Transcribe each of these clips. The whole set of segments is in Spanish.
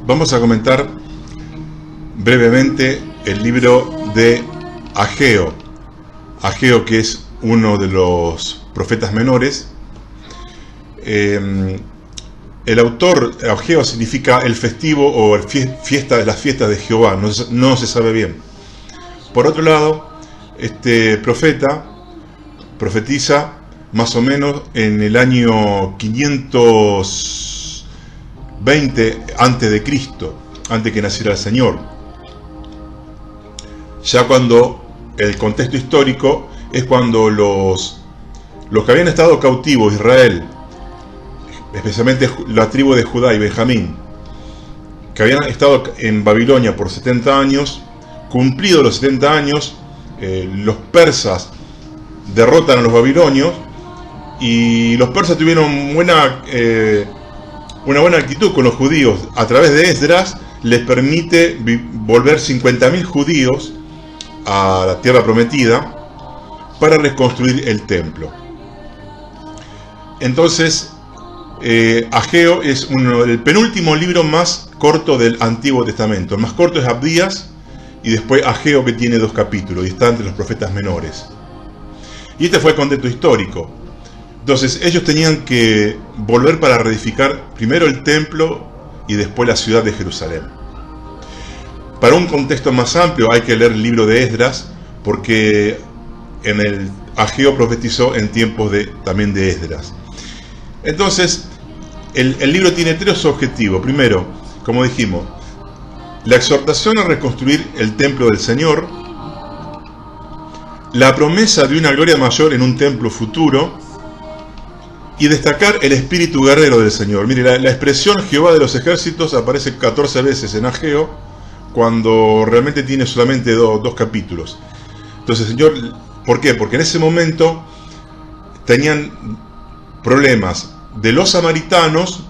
Vamos a comentar brevemente el libro de Ageo. Ageo, que es uno de los profetas menores. El autor, Ageo, significa el festivo o las fiestas de Jehová, no se sabe bien. Por otro lado, este profeta profetiza más o menos en el año 520 antes de Cristo, antes que naciera el Señor. Ya cuando el contexto histórico es cuando los que habían estado cautivos, Israel, especialmente la tribu de Judá y Benjamín, que habían estado en Babilonia por 70 años, cumplidos los 70 años, los persas derrotan a los babilonios y los persas tuvieron una buena actitud con los judíos. A través de Esdras les permite volver 50.000 judíos a la tierra prometida para reconstruir el templo. Entonces, Ageo es el penúltimo libro más corto del Antiguo Testamento. El más corto es Abdías y después Ageo, que tiene 2 capítulos y está entre los profetas menores. Y este fue el contexto histórico. Entonces ellos tenían que volver para reedificar primero el templo y después la ciudad de Jerusalén. Para un contexto más amplio hay que leer el libro de Esdras, porque Ageo profetizó en tiempos también de Esdras. Entonces, el libro tiene 3 objetivos. Primero, como dijimos, la exhortación a reconstruir el templo del Señor, la promesa de una gloria mayor en un templo futuro, y destacar el espíritu guerrero del Señor. Mire, la expresión Jehová de los ejércitos aparece 14 veces en Ageo, cuando realmente tiene solamente 2 capítulos. Entonces, Señor, ¿por qué? Porque en ese momento tenían problemas de los samaritanos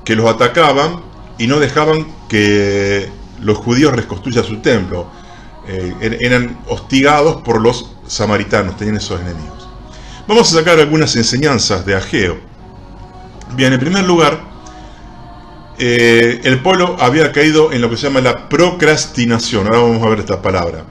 que los atacaban y no dejaban que los judíos reconstruyan su templo. Eran hostigados por los samaritanos, tenían esos enemigos. Vamos a sacar algunas enseñanzas de Ageo. Bien, en primer lugar, el pueblo había caído en lo que se llama la procrastinación. Ahora vamos a ver esta palabra.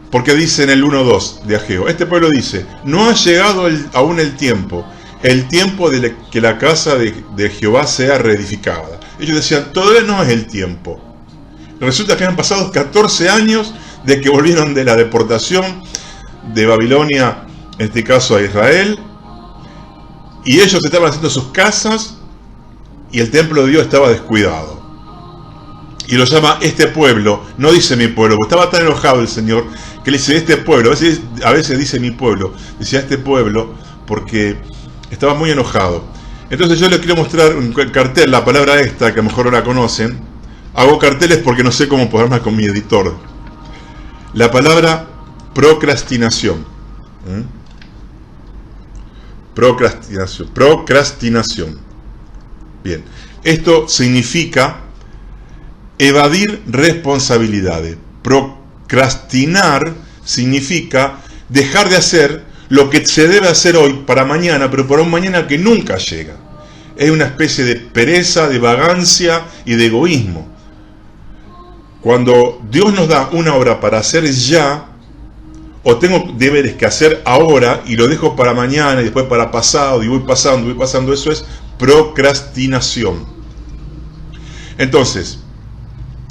Porque dice en el 1:2 de Ageo, este pueblo dice: no ha llegado aún el tiempo de que la casa de Jehová sea reedificada. Ellos decían, todavía no es el tiempo. Resulta que han pasado 14 años de que volvieron de la deportación de Babilonia, en este caso a Israel, y ellos estaban haciendo sus casas y el templo de Dios estaba descuidado. Y lo llama este pueblo, no dice mi pueblo, porque estaba tan enojado el Señor que le dice este pueblo. A veces dice mi pueblo, decía este pueblo porque estaba muy enojado. Entonces yo les quiero mostrar un cartel, la palabra esta, que a lo mejor no la conocen. Hago carteles porque no sé cómo ponerme con mi editor. La palabra procrastinación. Procrastinación. Bien. Esto significa evadir responsabilidades. Procrastinar significa dejar de hacer lo que se debe hacer hoy para mañana, pero para un mañana que nunca llega. Es una especie de pereza, de vagancia y de egoísmo. Cuando Dios nos da una obra para hacer ya, o tengo deberes que hacer ahora y lo dejo para mañana y después para pasado y voy pasando, eso es procrastinación. Entonces,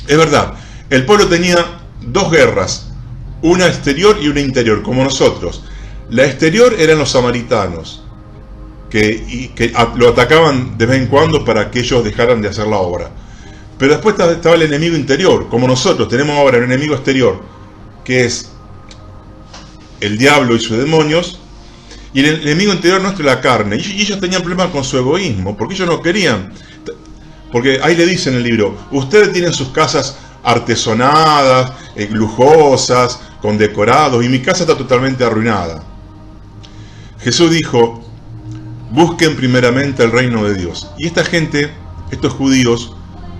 es verdad, el pueblo tenía 2 guerras, una exterior y una interior, como nosotros. La exterior eran los samaritanos, que lo atacaban de vez en cuando para que ellos dejaran de hacer la obra. Pero después estaba el enemigo interior, como nosotros tenemos ahora el enemigo exterior, que es el diablo y sus demonios, y el enemigo interior nuestro es la carne. Y ellos tenían problemas con su egoísmo, porque ellos no querían. Porque ahí le dice en el libro, ustedes tienen sus casas artesonadas, lujosas, con decorados, y mi casa está totalmente arruinada. Jesús dijo, busquen primeramente el reino de Dios. Y esta gente, estos judíos,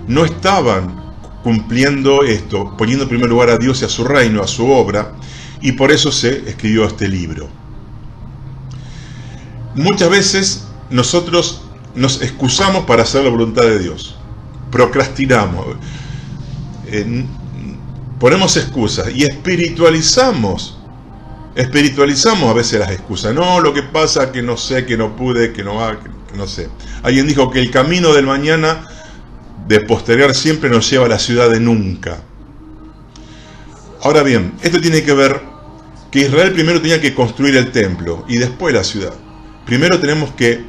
no estaban cumpliendo esto, poniendo en primer lugar a Dios y a su reino, a su obra, y por eso se escribió este libro. Muchas veces nosotros nos excusamos para hacer la voluntad de Dios. procrastinamos, ponemos excusas y espiritualizamos a veces las excusas. No, lo que pasa es que no sé, que no pude, que no va, que no sé. Alguien dijo que el camino del mañana de postergar siempre nos lleva a la ciudad de nunca. Ahora bien, esto tiene que ver que Israel primero tenía que construir el templo y después la ciudad. Primero tenemos que,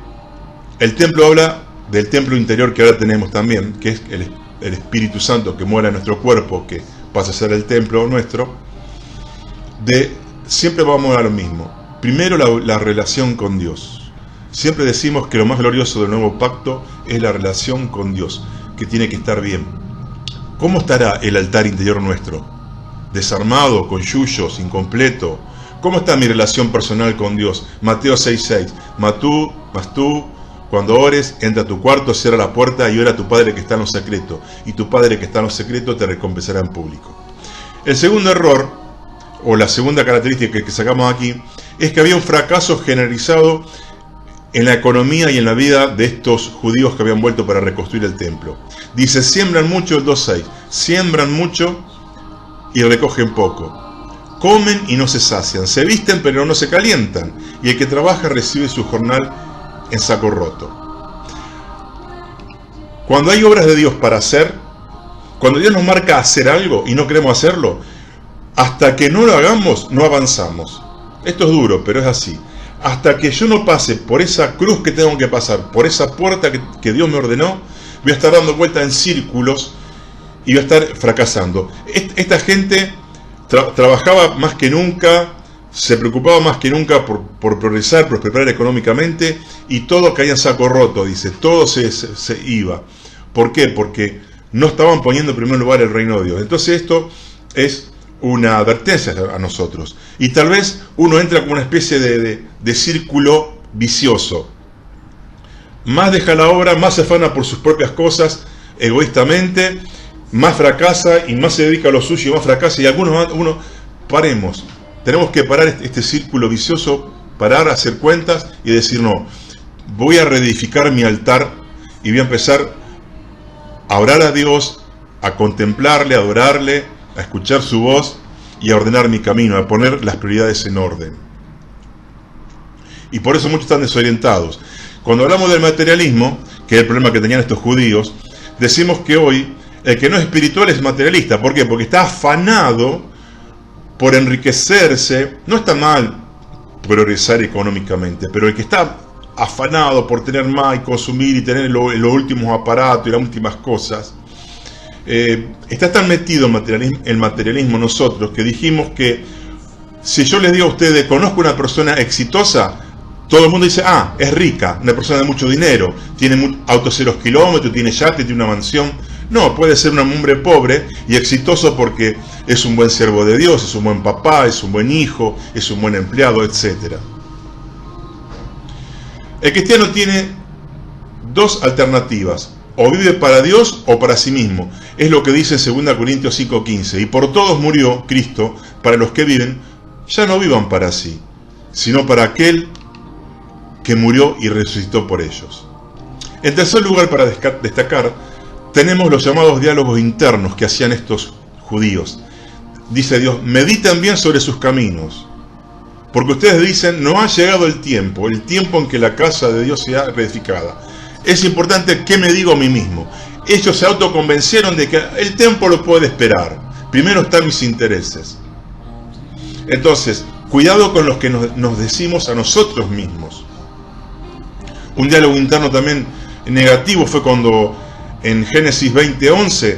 el templo habla del templo interior que ahora tenemos también, que es el Espíritu Santo que mora en nuestro cuerpo, que pasa a ser el templo nuestro. Siempre vamos a lo mismo. Primero la relación con Dios. Siempre decimos que lo más glorioso del nuevo pacto es la relación con Dios, que tiene que estar bien. ¿Cómo estará el altar interior nuestro? ¿Desarmado, con yuyos, incompleto? ¿Cómo está mi relación personal con Dios? Mateo 6:6. Mas tú, cuando ores, entra a tu cuarto, cierra la puerta y ora a tu Padre que está en lo secreto. Y tu Padre que está en lo secreto te recompensará en público. El segundo error, o la segunda característica que sacamos aquí, es que había un fracaso generalizado en la economía y en la vida de estos judíos que habían vuelto para reconstruir el templo. Dice, siembran mucho, el 2:6, siembran mucho y recogen poco. Comen y no se sacian, se visten pero no se calientan, y el que trabaja recibe su jornal en saco roto. Cuando hay obras de Dios para hacer, cuando Dios nos marca hacer algo y no queremos hacerlo, hasta que no lo hagamos, no avanzamos. Esto es duro, pero es así. Hasta que yo no pase por esa cruz que tengo que pasar, por esa puerta que Dios me ordenó, voy a estar dando vueltas en círculos y voy a estar fracasando. Esta gente trabajaba más que nunca, se preocupaba más que nunca por progresar, prosperar económicamente, y todo caía en saco roto, dice, todo se iba. ¿Por qué? Porque no estaban poniendo en primer lugar el reino de Dios. Entonces esto es una advertencia a nosotros. Y tal vez uno entra como una especie de círculo vicioso. Más deja la obra, más se afana por sus propias cosas, egoístamente, más fracasa y más se dedica a lo suyo y más fracasa. Y uno paremos. Tenemos que parar este círculo vicioso, parar, hacer cuentas y decir, no, voy a reedificar mi altar y voy a empezar a orar a Dios, a contemplarle, a adorarle, a escuchar su voz y a ordenar mi camino, a poner las prioridades en orden. Y por eso muchos están desorientados. Cuando hablamos del materialismo, que es el problema que tenían estos judíos, decimos que hoy el que no es espiritual es materialista. ¿Por qué? Porque está afanado por enriquecerse. No está mal progresar económicamente, pero el que está afanado por tener más y consumir y tener los últimos aparatos y las últimas cosas, está tan metido en materialismo nosotros que dijimos que si yo les digo a ustedes, conozco una persona exitosa, todo el mundo dice, es rica, una persona de mucho dinero, tiene autos 0 kilómetros, tiene yate, tiene una mansión. No, puede ser un hombre pobre y exitoso porque es un buen siervo de Dios, es un buen papá, es un buen hijo, es un buen empleado, etc. El cristiano tiene dos alternativas: o vive para Dios o para sí mismo. Es lo que dice 2 Corintios 5:15. Y por todos murió Cristo, para los que viven, ya no vivan para sí, sino para aquel que murió y resucitó por ellos. En tercer lugar, para destacar, tenemos los llamados diálogos internos que hacían estos judíos. Dice Dios, mediten bien sobre sus caminos, porque ustedes dicen, no ha llegado el tiempo en que la casa de Dios sea reedificada. Es importante que me digo a mí mismo. Ellos se autoconvencieron de que el tiempo lo puede esperar. Primero están mis intereses. Entonces, cuidado con los que nos decimos a nosotros mismos. Un diálogo interno también negativo fue cuando en Génesis 20:11,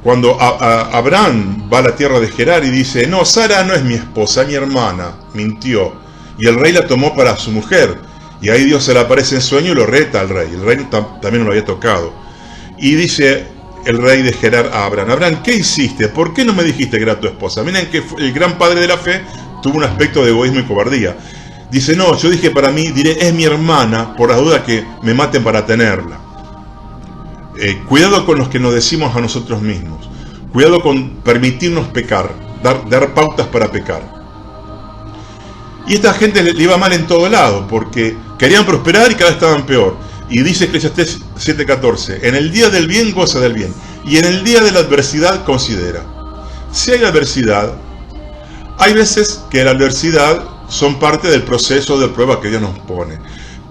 cuando Abraham va a la tierra de Gerar y dice, no, Sara no es mi esposa, mi hermana, mintió. Y el rey la tomó para su mujer. Y ahí Dios se le aparece en sueño y lo reta al rey. El rey también no lo había tocado. Y dice el rey de Gerar a Abraham, Abraham, ¿qué hiciste? ¿Por qué no me dijiste que era tu esposa? Miren que el gran padre de la fe tuvo un aspecto de egoísmo y cobardía. Dice, no, yo dije para mí, diré, es mi hermana, por la duda que me maten para tenerla. Cuidado con los que nos decimos a nosotros mismos. Cuidado con permitirnos pecar, dar pautas para pecar. Y esta gente le iba mal en todo lado, porque querían prosperar y cada vez estaban peor. Y dice Eclesiastés 7:14, en el día del bien goza del bien, y en el día de la adversidad considera. Si hay adversidad, hay veces que la adversidad son parte del proceso de prueba que Dios nos pone.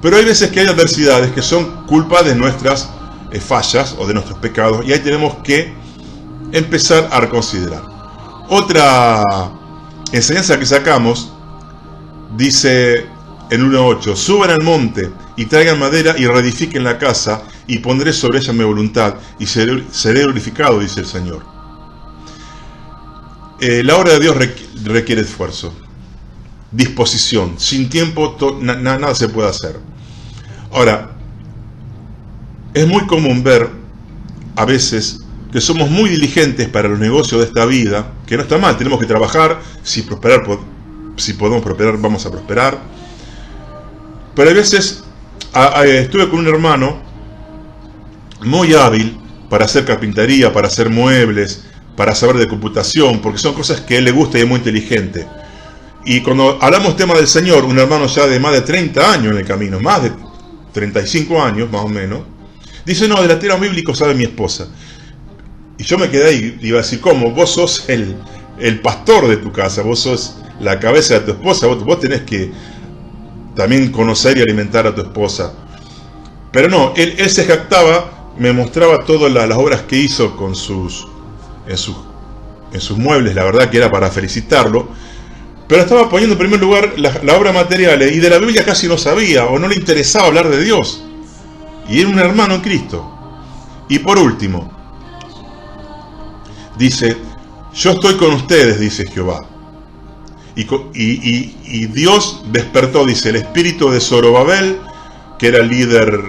Pero hay veces que hay adversidades que son culpa de nuestras fallas o de nuestros pecados, y ahí tenemos que empezar a reconsiderar. Otra enseñanza que sacamos dice en 1:8, suban al monte y traigan madera y reedifiquen la casa, y pondré sobre ella mi voluntad y seré glorificado, dice el Señor. La obra de Dios requiere esfuerzo, disposición. Sin tiempo nada se puede hacer. Ahora, es muy común ver a veces que somos muy diligentes para los negocios de esta vida, que no está mal, tenemos que trabajar, si podemos prosperar, vamos a prosperar. Pero a veces estuve con un hermano muy hábil para hacer carpintería, para hacer muebles, para saber de computación, porque son cosas que a él le gusta y es muy inteligente. Y cuando hablamos tema del Señor, un hermano ya de más de 30 años en el camino, más de 35 años más o menos, dice, no, de la tema bíblico sabe mi esposa. Y yo me quedé ahí y iba a decir, ¿cómo? Vos sos el pastor de tu casa, vos sos la cabeza de tu esposa, vos tenés que también conocer y alimentar a tu esposa. Pero no, él se jactaba, me mostraba todas las obras que hizo en sus muebles, la verdad que era para felicitarlo, pero estaba poniendo en primer lugar la obra material, y de la Biblia casi no sabía o no le interesaba hablar de Dios, y era un hermano en Cristo. Y por último, dice, yo estoy con ustedes, dice Jehová. Y Dios despertó, dice, el espíritu de Zorobabel, que era el líder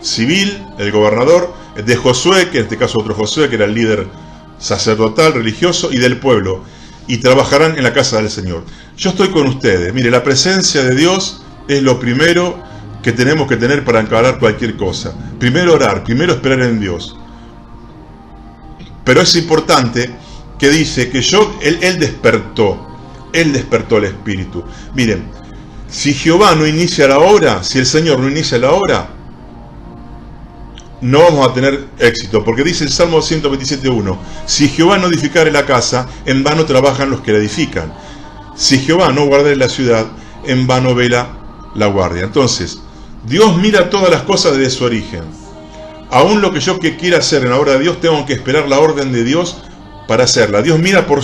civil, el gobernador, de Josué, que en este caso otro Josué, que era el líder sacerdotal, religioso, y del pueblo, y trabajarán en la casa del Señor. Yo estoy con ustedes. Mire, la presencia de Dios es lo primero que tenemos que tener para encarar cualquier cosa. Primero orar, primero esperar en Dios. Pero es importante que dice que Él despertó el espíritu. Miren, si Jehová no inicia la obra, si el Señor no inicia la obra, no vamos a tener éxito, porque dice el Salmo 127:1, si Jehová no edificare la casa, en vano trabajan los que la edifican. Si Jehová no guardare la ciudad, en vano vela la guardia. Entonces, Dios mira todas las cosas desde su origen. Aún lo que yo quiera hacer en la obra de Dios, tengo que esperar la orden de Dios para hacerla. Dios mira por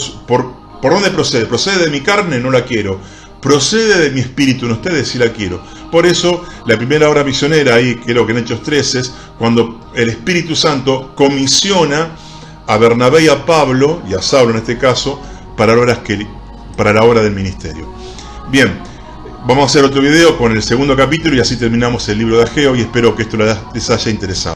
dónde procede. ¿Procede de mi carne? No la quiero. Procede de mi espíritu, en ustedes sí la quiero. Por eso, la primera obra misionera, ahí creo que en Hechos 13, es cuando el Espíritu Santo comisiona a Bernabé y a Pablo, y a Saulo en este caso, para la obra del ministerio. Bien, vamos a hacer otro video con el segundo capítulo, y así terminamos el libro de Ageo, y espero que esto les haya interesado.